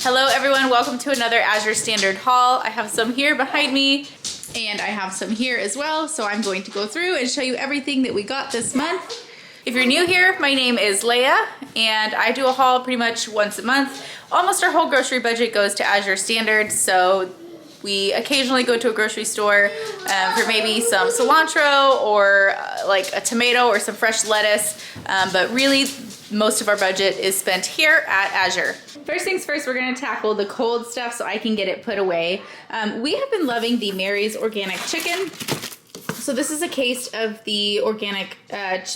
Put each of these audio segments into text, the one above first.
Hello everyone, welcome to another Azure Standard haul. I have some here behind me and I have some here as well, so I'm going to go through and show you everything that we got this month. If you're new here, my name is Leia and I do a haul pretty much once a month. Almost our whole grocery budget goes to Azure Standard, so we occasionally go to a grocery store for maybe some cilantro or like a tomato or some fresh lettuce, but really most of our budget is spent here at Azure. First things first, we're gonna tackle the cold stuff so I can get it put away. We have been loving the Mary's organic chicken. So this is a case of the organic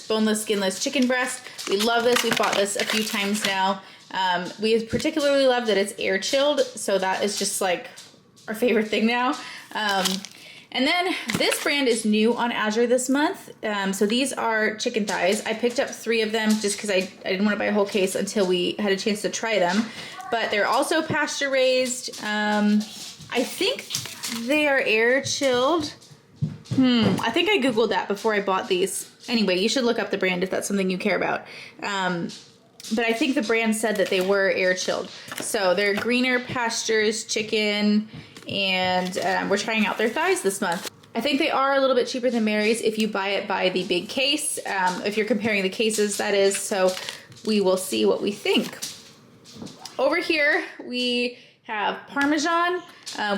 boneless, skinless chicken breast. We love this, we've bought this a few times now. We particularly love that it's air chilled, so that is just like our favorite thing now. And then this brand is new on Azure this month. So these are chicken thighs. I picked up 3 of them just because I didn't want to buy a whole case until we had a chance to try them. But they're also pasture raised. I think they are air chilled. I think I Googled that before I bought these. Anyway, you should look up the brand if that's something you care about. But I think the brand said that they were air chilled. So they're greener pastures chicken, and we're trying out their thighs this month. I think they are a little bit cheaper than Mary's if you buy it by the big case. If you're comparing the cases, that is, so we will see what we think. Over here, we have Parmesan.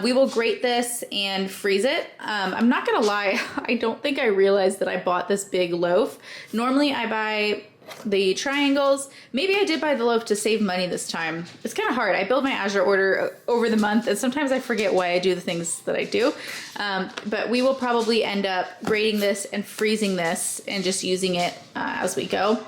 We will grate this and freeze it. I'm not gonna lie, I don't think I realized that I bought this big loaf. Normally I buy the triangles. Maybe I did buy the loaf to save money this time. It's kind of hard. I build my Azure order over the month and sometimes I forget why I do the things that I do. But we will probably end up grating this and freezing this and just using it as we go.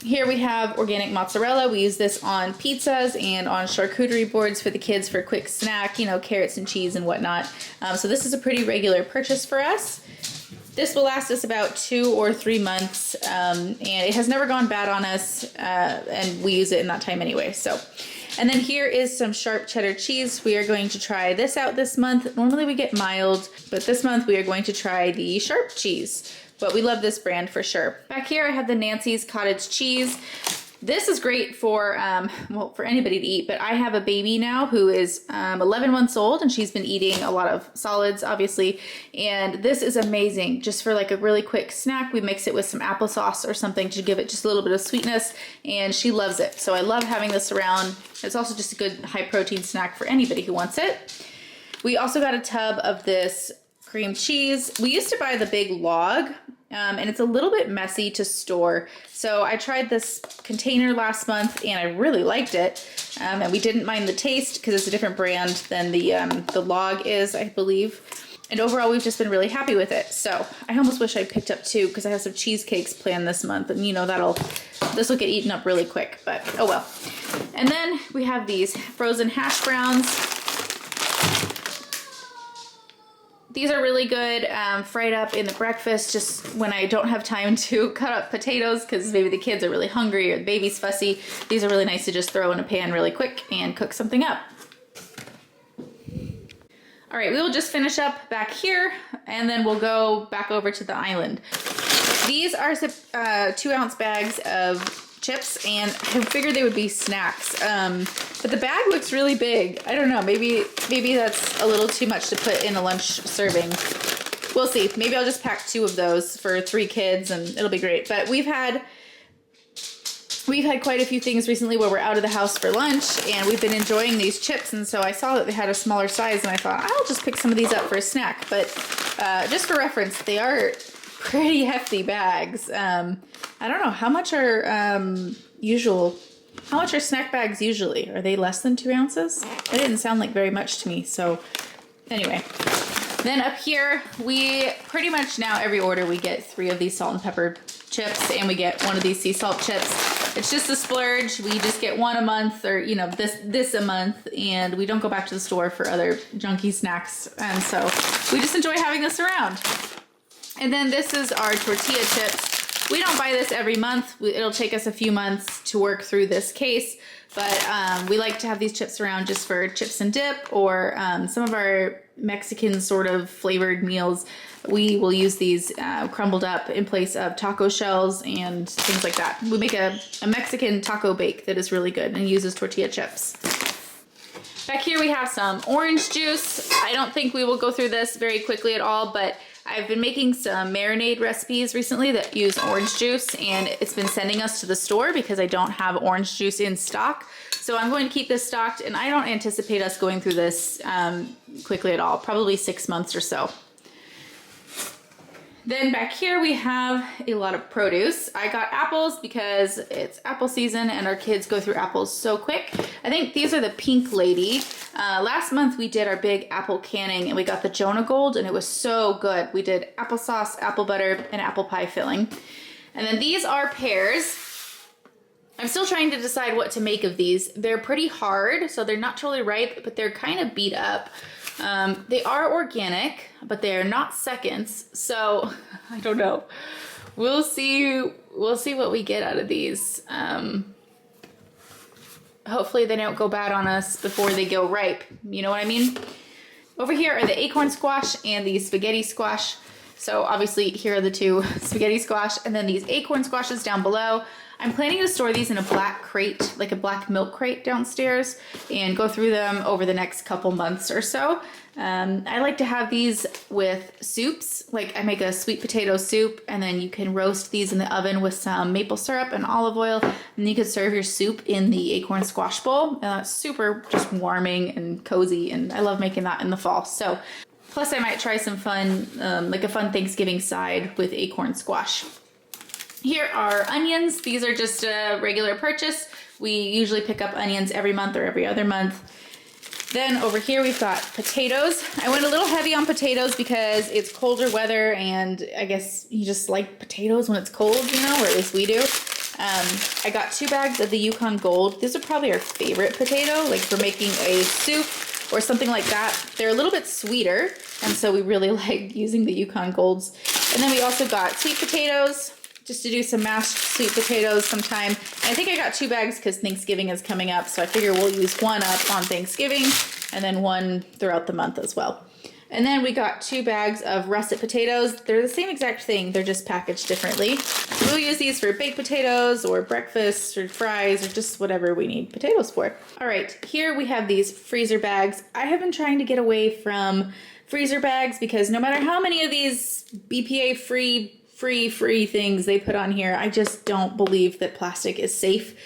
Here we have organic mozzarella. We use this on pizzas and on charcuterie boards for the kids for a quick snack, you know, carrots and cheese and whatnot. So this is a pretty regular purchase for us. This will last us about 2 or 3 months, and it has never gone bad on us, and we use it in that time anyway. So, and then here is some sharp cheddar cheese. We are going to try this out this month. Normally we get mild, but this month we are going to try the sharp cheese. But we love this brand for sure. Back here I have the Nancy's cottage cheese. This is great for, well, for anybody to eat, but I have a baby now who is 11 months old and she's been eating a lot of solids, obviously. And this is amazing just for like a really quick snack. We mix it with some applesauce or something to give it just a little bit of sweetness, and she loves it. So I love having this around. It's also just a good high protein snack for anybody who wants it. We also got a tub of this cream cheese. We used to buy the big log, and it's a little bit messy to store. So I tried this container last month and I really liked it. And we didn't mind the taste because it's a different brand than the log is, I believe. And overall, we've just been really happy with it. So I almost wish I picked up 2 because I have some cheesecakes planned this month, and you know, this will get eaten up really quick, but oh well. And then we have these frozen hash browns. These are really good, fried up in the breakfast, just when I don't have time to cut up potatoes because maybe the kids are really hungry or the baby's fussy. These are really nice to just throw in a pan really quick and cook something up. All right, we will just finish up back here and then we'll go back over to the island. These are 2-ounce bags of chips, and I figured they would be snacks. But the bag looks really big. I don't know, maybe that's a little too much to put in a lunch serving. We'll see. Maybe I'll just pack 2 of those for 3 kids and it'll be great. But we've had quite a few things recently where we're out of the house for lunch and we've been enjoying these chips, and so I saw that they had a smaller size and I thought I'll just pick some of these up for a snack. But just for reference, they are pretty hefty bags. I don't know, how much are snack bags usually? Are they less than 2 ounces? That didn't sound like very much to me, so anyway. Then up here, we pretty much now every order we get 3 of these salt and pepper chips, and we get 1 of these sea salt chips. It's just a splurge. We just get 1 a month, or you know, this a month, and we don't go back to the store for other junky snacks, and so we just enjoy having this around. And then this is our tortilla chips. We don't buy this every month. It'll take us a few months to work through this case, but we like to have these chips around just for chips and dip, or some of our Mexican sort of flavored meals, we will use these crumbled up in place of taco shells and things like that. We make a Mexican taco bake that is really good and uses tortilla chips. Back here we have some orange juice. I don't think we will go through this very quickly at all, but I've been making some marinade recipes recently that use orange juice, and it's been sending us to the store because I don't have orange juice in stock. So I'm going to keep this stocked, and I don't anticipate us going through this quickly at all, probably 6 months or so. Then back here we have a lot of produce. I got apples because it's apple season and our kids go through apples so quick. I think these are the Pink Lady. Last month we did our big apple canning and we got the Jonah Gold and it was so good. We did applesauce, apple butter, and apple pie filling. And then these are pears. I'm still trying to decide what to make of these. They're pretty hard, so they're not totally ripe, but they're kind of beat up. They are organic, but they are not seconds, so I don't know. We'll see what we get out of these. Hopefully they don't go bad on us before they go ripe. You know what I mean? Over here are the acorn squash and the spaghetti squash. So obviously here are the two, spaghetti squash, and then these acorn squashes down below. I'm planning to store these in a black crate, like a black milk crate downstairs, and go through them over the next couple months or so. I like to have these with soups. Like I make a sweet potato soup, and then you can roast these in the oven with some maple syrup and olive oil, and you could serve your soup in the acorn squash bowl. And that's super just warming and cozy, and I love making that in the fall. So, plus I might try some fun, like a fun Thanksgiving side with acorn squash. Here are onions. These are just a regular purchase. We usually pick up onions every month or every other month. Then over here we've got potatoes. I went a little heavy on potatoes because it's colder weather and I guess you just like potatoes when it's cold, you know, or at least we do. I got 2 bags of the Yukon Gold. These are probably our favorite potato, like for making a soup or something like that. They're a little bit sweeter, and so we really like using the Yukon Golds. And then we also got sweet potatoes, just to do some mashed sweet potatoes sometime. And I think I got 2 bags because Thanksgiving is coming up, so I figure we'll use 1 up on Thanksgiving and then 1 throughout the month as well. And then we got 2 bags of russet potatoes. They're the same exact thing, they're just packaged differently. We'll use these for baked potatoes or breakfast or fries or just whatever we need potatoes for. All right, here we have these freezer bags. I have been trying to get away from freezer bags because no matter how many of these BPA free things they put on here, I just don't believe that plastic is safe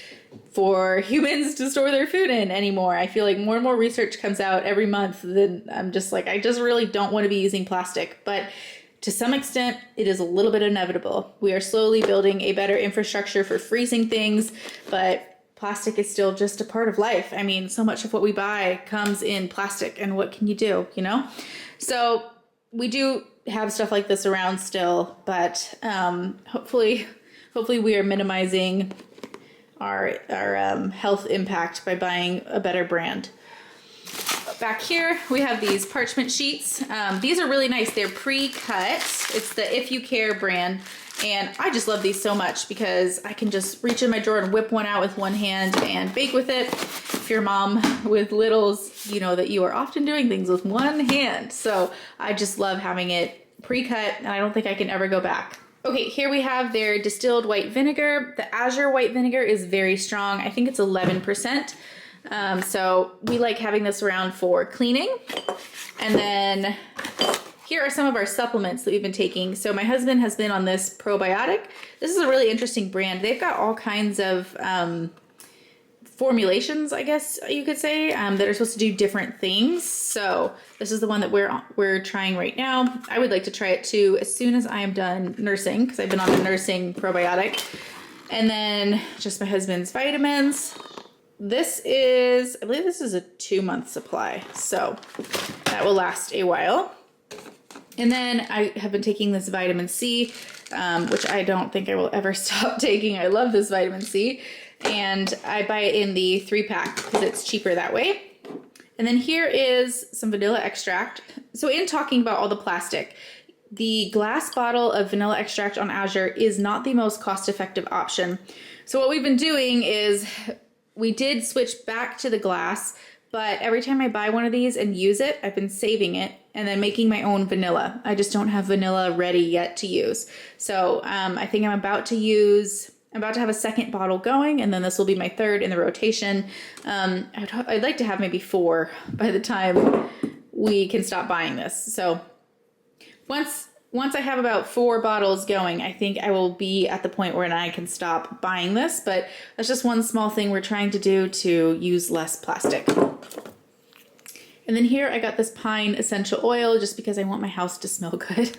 for humans to store their food in anymore. I feel like more and more research comes out every month, then I'm just like, I just really don't want to be using plastic. But to some extent, it is a little bit inevitable. We are slowly building a better infrastructure for freezing things, but plastic is still just a part of life. I mean, so much of what we buy comes in plastic, and what can you do, you know? So we do have stuff like this around still, but hopefully we are minimizing our health impact by buying a better brand. Back here we have these parchment sheets. These are really nice. They're pre-cut. It's the If You Care brand, and I just love these so much because I can just reach in my drawer and whip one out with one hand and bake with it. If you're a mom with littles, you know that you are often doing things with one hand. So I just love having it pre-cut, and I don't think I can ever go back. Okay, here we have their distilled white vinegar. The Azure white vinegar is very strong. I think it's 11%. So we like having this around for cleaning. And then here are some of our supplements that we've been taking. So my husband has been on this probiotic. This is a really interesting brand. They've got all kinds of formulations, I guess you could say, that are supposed to do different things. So this is the one that we're trying right now. I would like to try it too as soon as I am done nursing, because I've been on a nursing probiotic. And then just my husband's vitamins. This is, I believe this is a 2-month supply, so that will last a while. And then I have been taking this vitamin C, which I don't think I will ever stop taking. I love this vitamin C. And I buy it in the 3-pack because it's cheaper that way. And then here is some vanilla extract. So in talking about all the plastic, the glass bottle of vanilla extract on Azure is not the most cost-effective option. So what we've been doing is we did switch back to the glass, but every time I buy one of these and use it, I've been saving it and then making my own vanilla. I just don't have vanilla ready yet to use. So I think I'm about to have a second bottle going, and then this will be my third in the rotation. I'd like to have maybe 4 by the time we can stop buying this. So once I have about 4 bottles going, I think I will be at the point where I can stop buying this, but that's just one small thing we're trying to do to use less plastic. And then here I got this pine essential oil just because I want my house to smell good.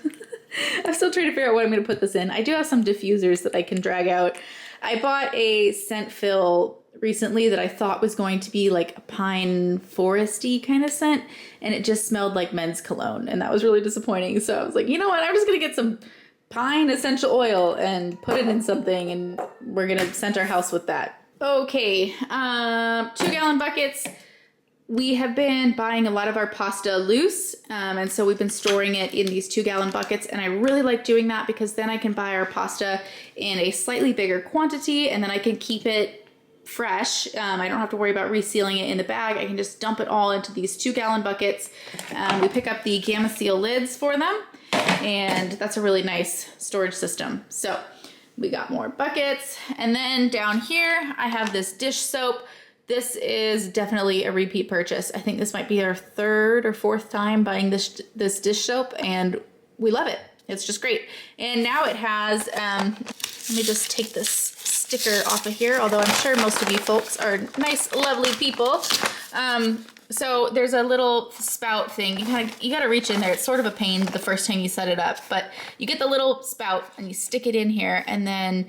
I'm still trying to figure out what I'm going to put this in. I do have some diffusers that I can drag out. I bought a scent fill recently that I thought was going to be like a pine foresty kind of scent, and it just smelled like men's cologne, and that was really disappointing. So I was like, you know what, I'm just gonna get some pine essential oil and put it in something, and we're gonna scent our house with that. Okay, 2-gallon buckets. We have been buying a lot of our pasta loose, and so we've been storing it in these 2-gallon buckets, and I really like doing that because then I can buy our pasta in a slightly bigger quantity, and then I can keep it fresh. I don't have to worry about resealing it in the bag. I can just dump it all into these 2-gallon buckets. We pick up the Gamma Seal lids for them, and that's a really nice storage system. So we got more buckets, and then down here I have this dish soap. This is definitely a repeat purchase. I think this might be our 3rd or 4th time buying this dish soap, and we love it. It's just great. And now it has, let me just take this sticker off of here, although I'm sure most of you folks are nice, lovely people. So there's a little spout thing. You gotta reach in there. It's sort of a pain the first time you set it up, but you get the little spout and you stick it in here, and then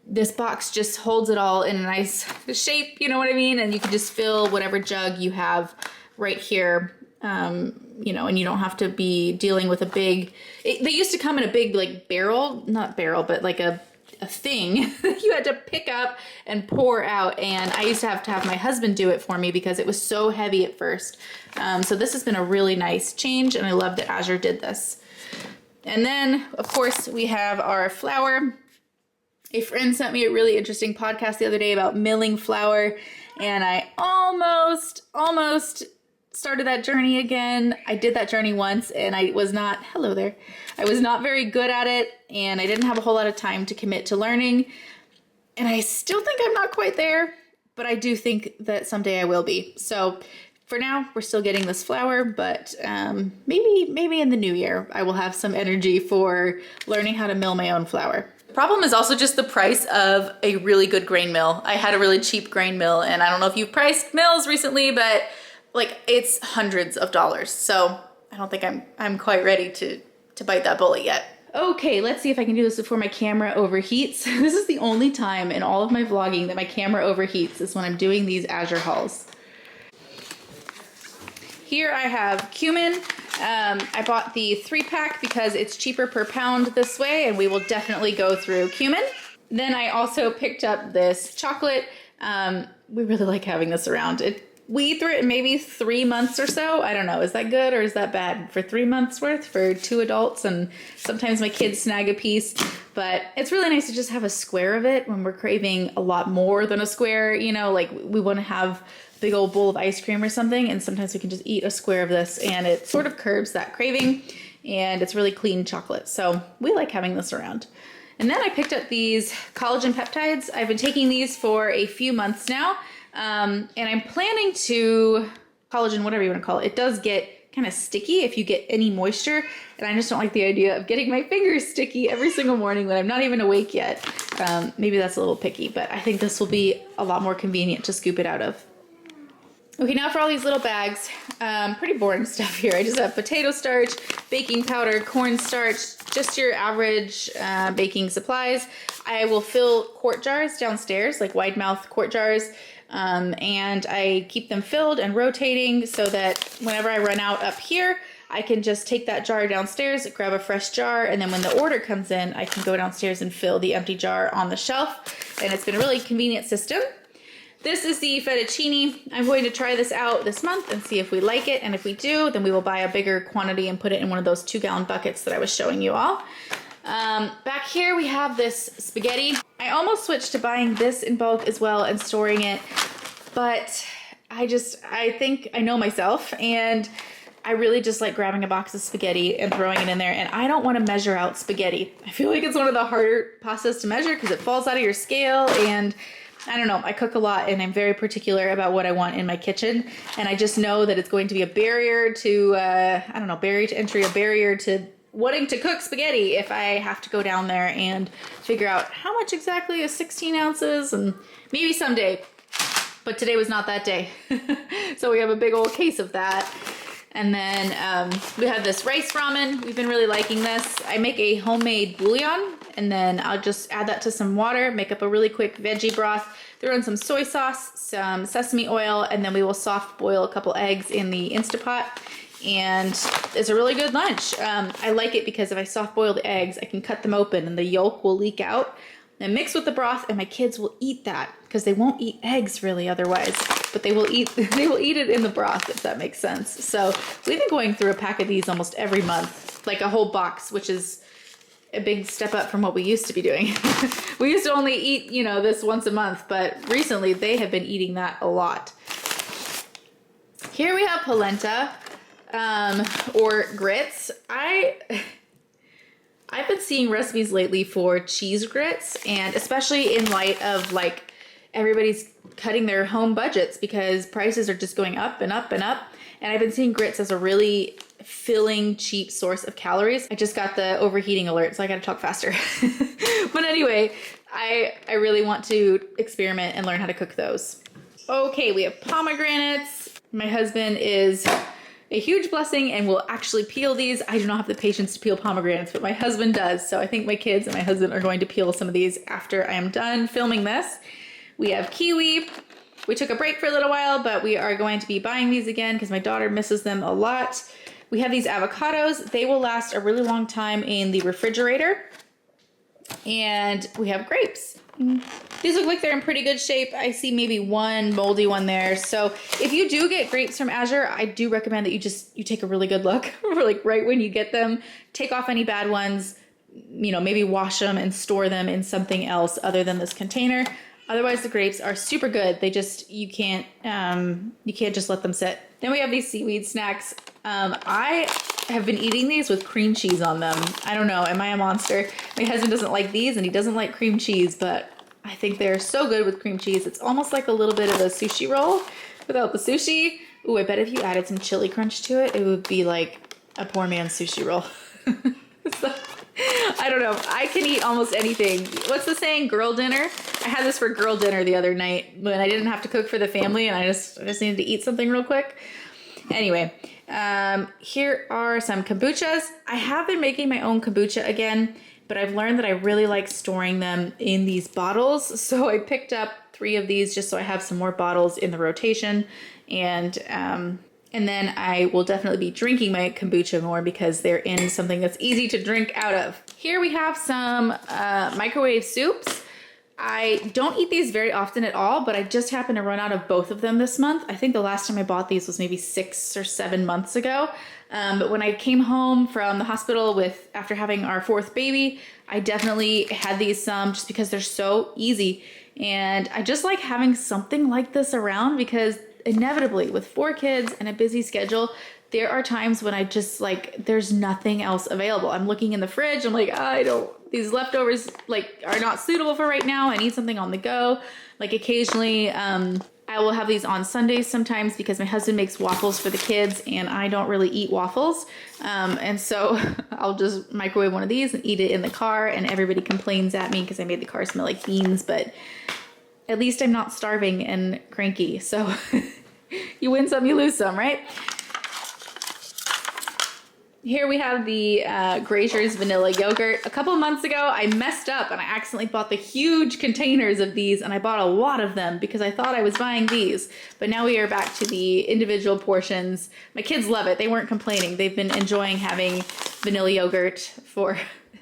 this box just holds it all in a nice shape, you know what I mean? And you can just fill whatever jug you have right here, you know, and you don't have to be dealing with a big, they used to come in a big like barrel, not barrel, but like a thing you had to pick up and pour out, and I used to have my husband do it for me because it was so heavy at first. So this has been a really nice change, and I love that Azure did this. And then of course we have our flour. A friend sent me a really interesting podcast the other day about milling flour, and I almost started that journey again. I did that journey once, and I was not very good at it, and I didn't have a whole lot of time to commit to learning, and I still think I'm not quite there, but I do think that someday I will be. So for now, we're still getting this flour, but maybe in the new year, I will have some energy for learning how to mill my own flour. Problem is also just the price of a really good grain mill. I had a really cheap grain mill, and I don't know if you've priced mills recently, but like it's hundreds of dollars. So I don't think I'm quite ready to bite that bullet yet. Okay, let's see if I can do this before my camera overheats. This is the only time in all of my vlogging that my camera overheats, is when I'm doing these Azure hauls. Here I have cumin. I bought the 3-pack because it's cheaper per pound this way, and we will definitely go through cumin. Then I also picked up this chocolate. We really like having this around. We eat through it in maybe 3 months or so. I don't know, is that good or is that bad? For 3 months worth for 2 adults, and sometimes my kids snag a piece, but it's really nice to just have a square of it when we're craving a lot more than a square, you know, like we want to have big old bowl of ice cream or something, and sometimes we can just eat a square of this, and it sort of curbs that craving, and it's really clean chocolate. So we like having this around. And then I picked up these collagen peptides. I've been taking these for a few months now, and I'm planning to, collagen, whatever you want to call it, it does get kind of sticky if you get any moisture, and I just don't like the idea of getting my fingers sticky every single morning when I'm not even awake yet. Maybe that's a little picky, but I think this will be a lot more convenient to scoop it out of. Okay, now for all these little bags, pretty boring stuff here. I just have potato starch, baking powder, cornstarch, just your average baking supplies. I will fill quart jars downstairs, like wide mouth quart jars, and I keep them filled and rotating so that whenever I run out up here, I can just take that jar downstairs, grab a fresh jar, and then when the order comes in, I can go downstairs and fill the empty jar on the shelf. And it's been a really convenient system. This is the fettuccine. I'm going to try this out this month and see if we like it. And if we do, then we will buy a bigger quantity and put it in one of those 2-gallon buckets that I was showing you all. Back here we have this spaghetti. I almost switched to buying this in bulk as well and storing it, but I think I know myself, and I really just like grabbing a box of spaghetti and throwing it in there, and I don't want to measure out spaghetti. I feel like it's one of the harder pastas to measure because it falls out of your scale, and I don't know, I cook a lot and I'm very particular about what I want in my kitchen, and I just know that it's going to be a barrier to, I don't know, barrier to entry, a barrier to wanting to cook spaghetti if I have to go down there and figure out how much exactly is 16 ounces, and maybe someday, but today was not that day. So we have a big old case of that. And then we have this rice ramen. We've been really liking this. I make a homemade bouillon, and then I'll just add that to some water, make up a really quick veggie broth, throw in some soy sauce, some sesame oil, and then we will soft boil a couple eggs in the Instapot. And it's a really good lunch. I like it because if I soft boil the eggs, I can cut them open and the yolk will leak out and mix with the broth, and my kids will eat that because they won't eat eggs really otherwise, but they will eat it in the broth, if that makes sense. So we've been going through a pack of these almost every month, like a whole box, which is a big step up from what we used to be doing. We used to only eat, you know, this once a month, but recently they have been eating that a lot. Here we have polenta, or grits. I've been seeing recipes lately for cheese grits, and especially in light of like everybody's cutting their home budgets because prices are just going up and up and up. And I've been seeing grits as a really filling, cheap source of calories. I just got the overheating alert, so I gotta talk faster. But anyway, I really want to experiment and learn how to cook those. Okay, we have pomegranates. My husband is a huge blessing and will actually peel these. I do not have the patience to peel pomegranates, but my husband does. So I think my kids and my husband are going to peel some of these after I am done filming this. We have kiwi. We took a break for a little while, but we are going to be buying these again because my daughter misses them a lot. We have these avocados. They will last a really long time in the refrigerator. And we have grapes. These look like they're in pretty good shape. I see maybe one moldy one there. So if you do get grapes from Azure, I do recommend that you take a really good look like right when you get them. Take off any bad ones, you know, maybe wash them and store them in something else other than this container. Otherwise, the grapes are super good. They just, you can't just let them sit. Then we have these seaweed snacks. I have been eating these with cream cheese on them. I don't know, am I a monster? My husband doesn't like these and he doesn't like cream cheese, but I think they're so good with cream cheese. It's almost like a little bit of a sushi roll without the sushi. Ooh, I bet if you added some chili crunch to it, it would be like a poor man's sushi roll. So, I don't know. I can eat almost anything. What's the saying? Girl dinner? I had this for girl dinner the other night when I didn't have to cook for the family and I just needed to eat something real quick. Anyway, here are some kombuchas. I have been making my own kombucha again, but I've learned that I really like storing them in these bottles. So I picked up 3 of these just so I have some more bottles in the rotation. And then I will definitely be drinking my kombucha more because they're in something that's easy to drink out of. Here we have some microwave soups. I don't eat these very often at all, but I just happened to run out of both of them this month. I think the last time I bought these was maybe 6 or 7 months ago. But when I came home from the hospital after having our 4th baby, I definitely had these some just because they're so easy. And I just like having something like this around because inevitably with 4 kids and a busy schedule, there are times when I just like, there's nothing else available. I'm looking in the fridge. I'm like, these leftovers like are not suitable for right now. I need something on the go. Like occasionally, I will have these on Sundays sometimes because my husband makes waffles for the kids and I don't really eat waffles. And so I'll just microwave one of these and eat it in the car, and everybody complains at me because I made the car smell like beans, but at least I'm not starving and cranky. So you win some, you lose some, right? Here we have the Grazier's vanilla yogurt. A couple months ago, I messed up and I accidentally bought the huge containers of these, and I bought a lot of them because I thought I was buying these. But now we are back to the individual portions. My kids love it. They weren't complaining. They've been enjoying having vanilla yogurt for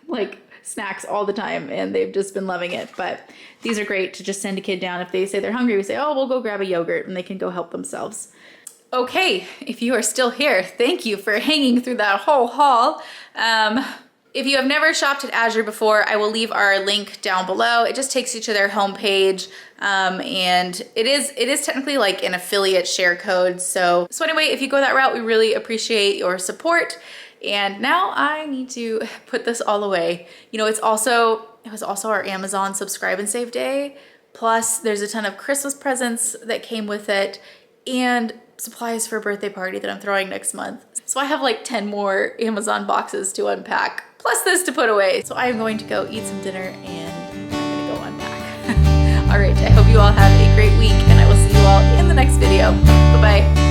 like snacks all the time, and they've just been loving it. But these are great to just send a kid down. If they say they're hungry, we say, oh, we'll go grab a yogurt, and they can go help themselves. Okay, if you are still here, thank you for hanging through that whole haul. If you have never shopped at Azure before, I will leave our link down below. It just takes you to their homepage, and it is technically like an affiliate share code. So anyway, if you go that route, we really appreciate your support. And now I need to put this all away. You know, it was also our Amazon Subscribe and Save Day. Plus, there's a ton of Christmas presents that came with it, and supplies for a birthday party that I'm throwing next month. So I have like 10 more Amazon boxes to unpack, plus this to put away. So I am going to go eat some dinner and I'm gonna go unpack. All right, I hope you all have a great week, and I will see you all in the next video. Bye-bye.